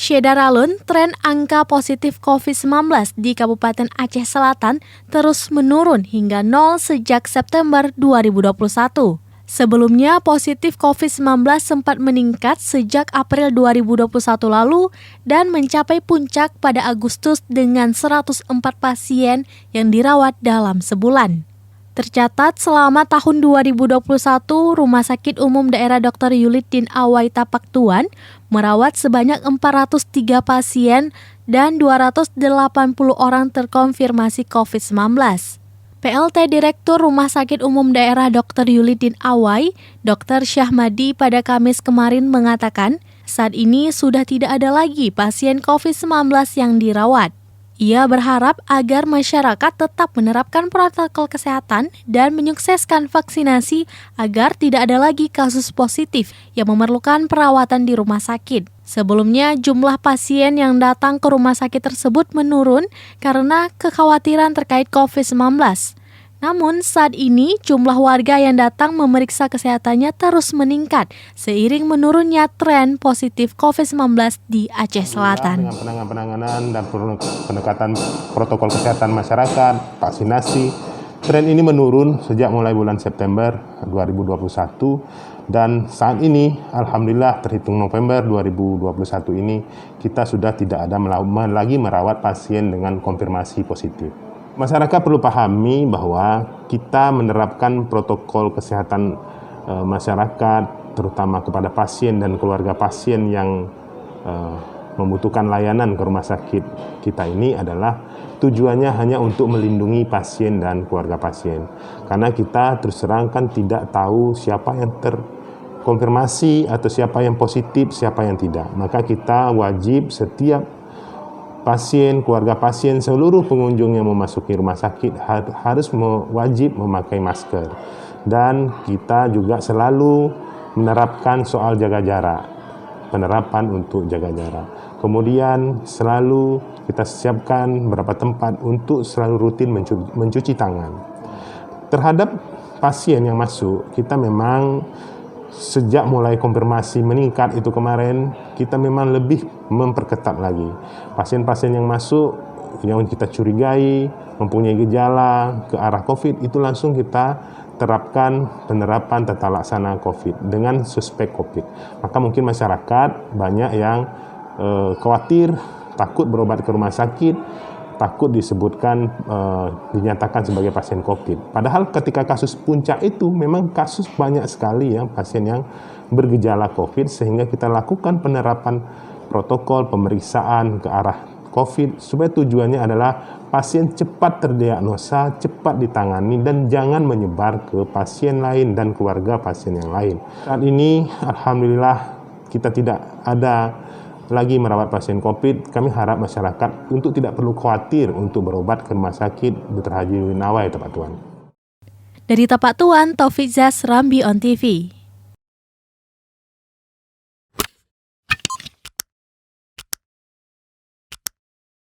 Syedaralun, tren angka positif COVID-19 di Kabupaten Aceh Selatan terus menurun hingga 0 sejak September 2021. Sebelumnya, positif COVID-19 sempat meningkat sejak April 2021 lalu dan mencapai puncak pada Agustus dengan 104 pasien yang dirawat dalam sebulan. Tercatat selama tahun 2021, Rumah Sakit Umum Daerah Dr. Yulidin Awai Tapak Tuan merawat sebanyak 403 pasien dan 280 orang terkonfirmasi COVID-19. PLT Direktur Rumah Sakit Umum Daerah Dr. Yulidin Awai, Dr. Syahmadi pada Kamis kemarin mengatakan, saat ini sudah tidak ada lagi pasien COVID-19 yang dirawat. Ia berharap agar masyarakat tetap menerapkan protokol kesehatan dan menyukseskan vaksinasi agar tidak ada lagi kasus positif yang memerlukan perawatan di rumah sakit. Sebelumnya, jumlah pasien yang datang ke rumah sakit tersebut menurun karena kekhawatiran terkait COVID-19. Namun saat ini jumlah warga yang datang memeriksa kesehatannya terus meningkat seiring menurunnya tren positif COVID-19 di Aceh Selatan. Dengan penanganan dan pendekatan protokol kesehatan masyarakat, vaksinasi, tren ini menurun sejak mulai bulan September 2021 dan saat ini alhamdulillah terhitung November 2021 ini kita sudah tidak ada lagi merawat pasien dengan konfirmasi positif. Masyarakat perlu pahami bahwa kita menerapkan protokol kesehatan masyarakat, terutama kepada pasien dan keluarga pasien yang membutuhkan layanan ke rumah sakit kita ini adalah tujuannya hanya untuk melindungi pasien dan keluarga pasien. Karena kita terus terang kan tidak tahu siapa yang terkonfirmasi atau siapa yang positif, siapa yang tidak. Maka kita wajib setiap pasien, keluarga pasien, seluruh pengunjung yang memasuki rumah sakit harus wajib memakai masker. Dan kita juga selalu menerapkan soal jaga jarak, penerapan untuk jaga jarak. Kemudian selalu kita siapkan beberapa tempat untuk selalu rutin mencuci tangan. Terhadap pasien yang masuk, kita memang sejak mulai konfirmasi meningkat itu kemarin, kita memang lebih memperketat lagi. Pasien-pasien yang masuk, yang kita curigai, mempunyai gejala ke arah COVID, itu langsung kita terapkan penerapan tata laksana COVID dengan suspek COVID. Maka mungkin masyarakat banyak yang khawatir, takut berobat ke rumah sakit, takut disebutkan dinyatakan sebagai pasien COVID. Padahal ketika kasus puncak itu memang kasus banyak sekali ya pasien yang bergejala COVID sehingga kita lakukan penerapan protokol pemeriksaan ke arah COVID supaya tujuannya adalah pasien cepat terdiagnosa, cepat ditangani dan jangan menyebar ke pasien lain dan keluarga pasien yang lain. Saat ini alhamdulillah kita tidak ada lagi merawat pasien COVID. Kami harap masyarakat untuk tidak perlu khawatir untuk berobat ke rumah sakit Dr. Haji Yulidin Awai Tapak Tuan. Dari Tapak Tuan, Taufik Zas, Rambi on TV.